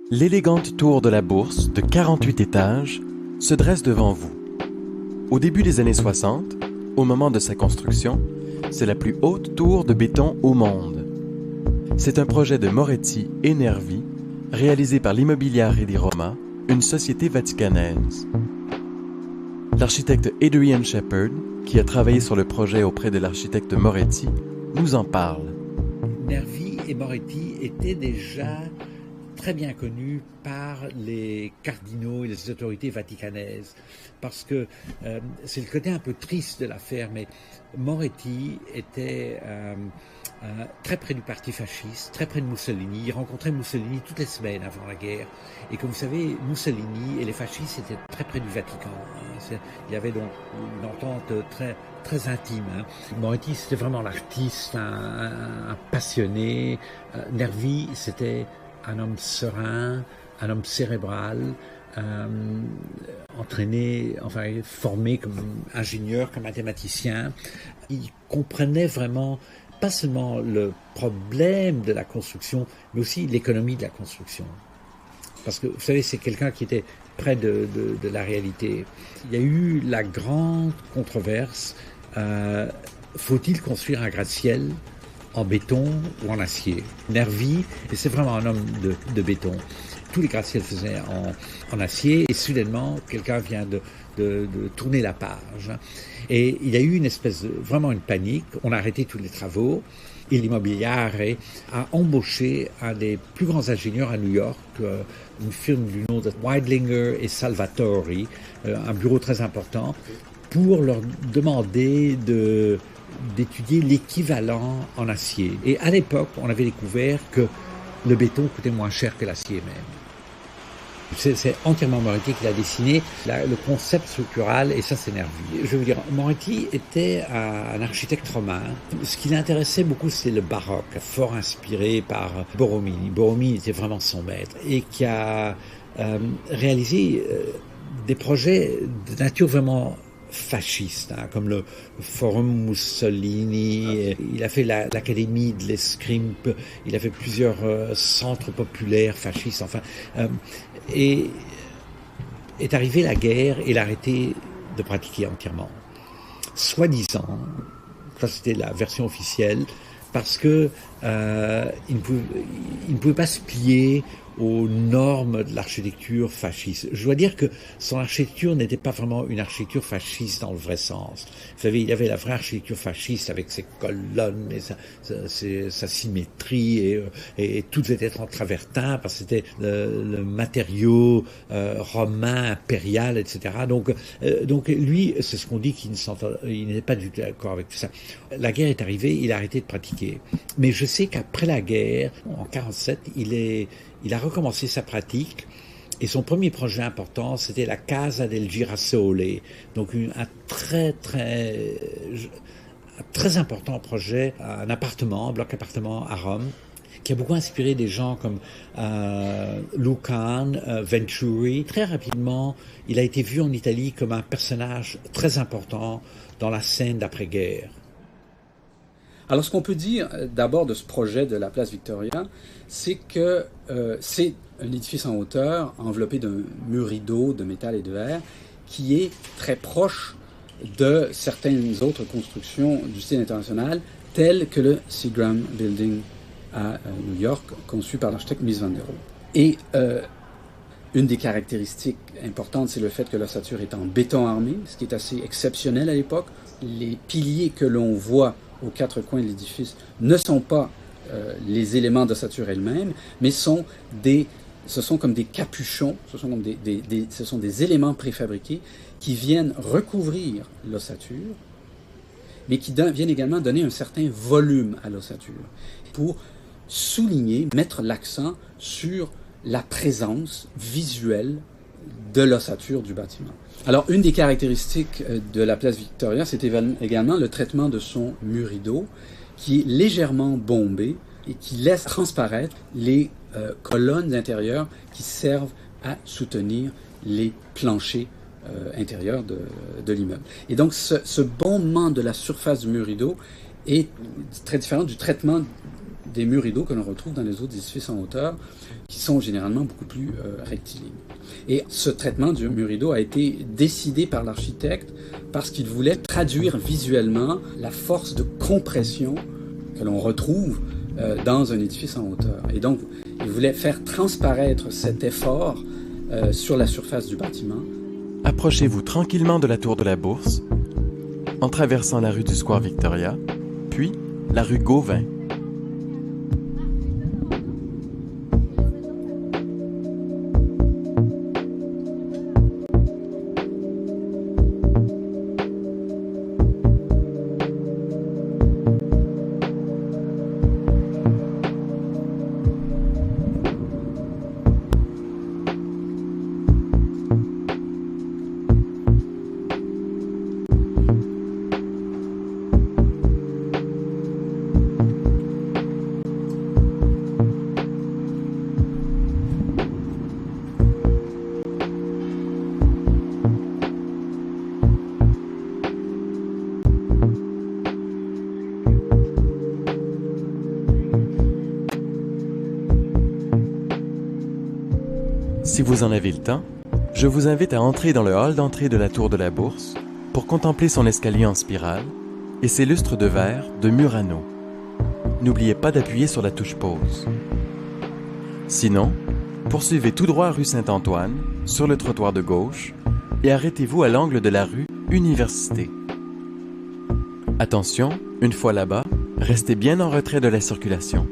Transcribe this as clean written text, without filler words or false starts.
L'élégante tour de la Bourse, de 48 étages, se dresse devant vous. Au début des années 60, au moment de sa construction, c'est la plus haute tour de béton au monde. C'est un projet de Moretti et Nervi, réalisé par l'Immobiliare di Roma, une société vaticanaise. L'architecte Adrian Shepherd, qui a travaillé sur le projet auprès de l'architecte Moretti, nous en parle. Nervi et Moretti étaient déjà très bien connus par les cardinaux et les autorités vaticanaises, parce que c'est le côté un peu triste de l'affaire, mais Moretti était très près du parti fasciste, très près de Mussolini. Il rencontrait Mussolini toutes les semaines avant la guerre. Et comme vous savez, Mussolini et les fascistes étaient très près du Vatican. Il y avait donc une entente très intime. Moretti, c'était vraiment l'artiste, un passionné. Nervi, c'était un homme serein, un homme cérébral, entraîné, enfin formé comme ingénieur, comme mathématicien. Il comprenait vraiment pas seulement le problème de la construction, mais aussi l'économie de la construction. Parce que, vous savez, c'est quelqu'un qui était près de la réalité. Il y a eu la grande controverse, faut-il construire un gratte-ciel en béton ou en acier? Nervi, et c'est vraiment un homme de béton, tous les gratte-ciels faisaient en acier, et soudainement, quelqu'un vient de tourner la page. Et il y a eu vraiment une panique. On a arrêté tous les travaux et l'Immobiliare a embauché un des plus grands ingénieurs à New York, une firme du nom de Weidlinger et Salvatori, un bureau très important, pour leur demander d'étudier l'équivalent en acier. Et à l'époque, on avait découvert que le béton coûtait moins cher que l'acier même. C'est entièrement Moretti qui l'a dessiné, le concept structural, et ça c'est Nervi. Je veux dire, Moretti était un architecte romain. Ce qui l'intéressait beaucoup, c'est le baroque, fort inspiré par Borromini. Borromini était vraiment son maître, et qui a réalisé des projets de nature vraiment fasciste, comme le Forum Mussolini. Il a fait l'Académie de l'Escrime, il a fait plusieurs centres populaires fascistes, enfin. Et est arrivée la guerre et il a arrêté de pratiquer entièrement. Soi-disant, ça c'était la version officielle, parce que il ne pouvait pas se plier aux normes de l'architecture fasciste. Je dois dire que son architecture n'était pas vraiment une architecture fasciste dans le vrai sens. Vous savez, il y avait la vraie architecture fasciste avec ses colonnes et sa symétrie, et tout était en travertin, parce que c'était le matériau romain, impérial, etc. Donc lui, c'est ce qu'on dit, qu'il n'était pas du tout d'accord avec tout ça. La guerre est arrivée, il a arrêté de pratiquer. Mais je sais qu'après la guerre, en 1947, il a recommencé sa pratique, et son premier projet important, c'était la Casa del Girasole, donc un très important projet, un bloc appartement à Rome, qui a beaucoup inspiré des gens comme Lucan, Venturi. Très rapidement, il a été vu en Italie comme un personnage très important dans la scène d'après-guerre. Alors, ce qu'on peut dire d'abord de ce projet de la place Victoria, c'est que c'est un édifice en hauteur enveloppé d'un mur rideau de métal et de verre qui est très proche de certaines autres constructions du style international, telles que le Seagram Building à New York, conçu par l'architecte Mies van der Rohe. Et une des caractéristiques importantes, c'est le fait que l'ossature est en béton armé, ce qui est assez exceptionnel à l'époque. Les piliers que l'on voit aux quatre coins de l'édifice ne sont pas les éléments d'ossature elles-mêmes, mais ce sont comme des capuchons, ce sont des éléments préfabriqués qui viennent recouvrir l'ossature, mais qui viennent également donner un certain volume à l'ossature, pour souligner, mettre l'accent sur la présence visuelle de l'ossature du bâtiment. Alors, une des caractéristiques de la place Victoria, c'est également le traitement de son mur rideau, qui est légèrement bombé et qui laisse transparaître les colonnes intérieures qui servent à soutenir les planchers intérieurs de l'immeuble. Et donc, ce bombement de la surface du mur rideau est très différent du traitement des murs rideaux que l'on retrouve dans les autres édifices en hauteur, qui sont généralement beaucoup plus rectilignes. Et ce traitement du mur rideau a été décidé par l'architecte parce qu'il voulait traduire visuellement la force de compression que l'on retrouve dans un édifice en hauteur. Et donc, il voulait faire transparaître cet effort sur la surface du bâtiment. Approchez-vous tranquillement de la tour de la Bourse, en traversant la rue du Square Victoria, puis la rue Gauvin. Si vous en avez le temps, je vous invite à entrer dans le hall d'entrée de la tour de la Bourse pour contempler son escalier en spirale et ses lustres de verre de Murano. N'oubliez pas d'appuyer sur la touche pause. Sinon, poursuivez tout droit rue Saint-Antoine, sur le trottoir de gauche, et arrêtez-vous à l'angle de la rue Université. Attention, une fois là-bas, restez bien en retrait de la circulation.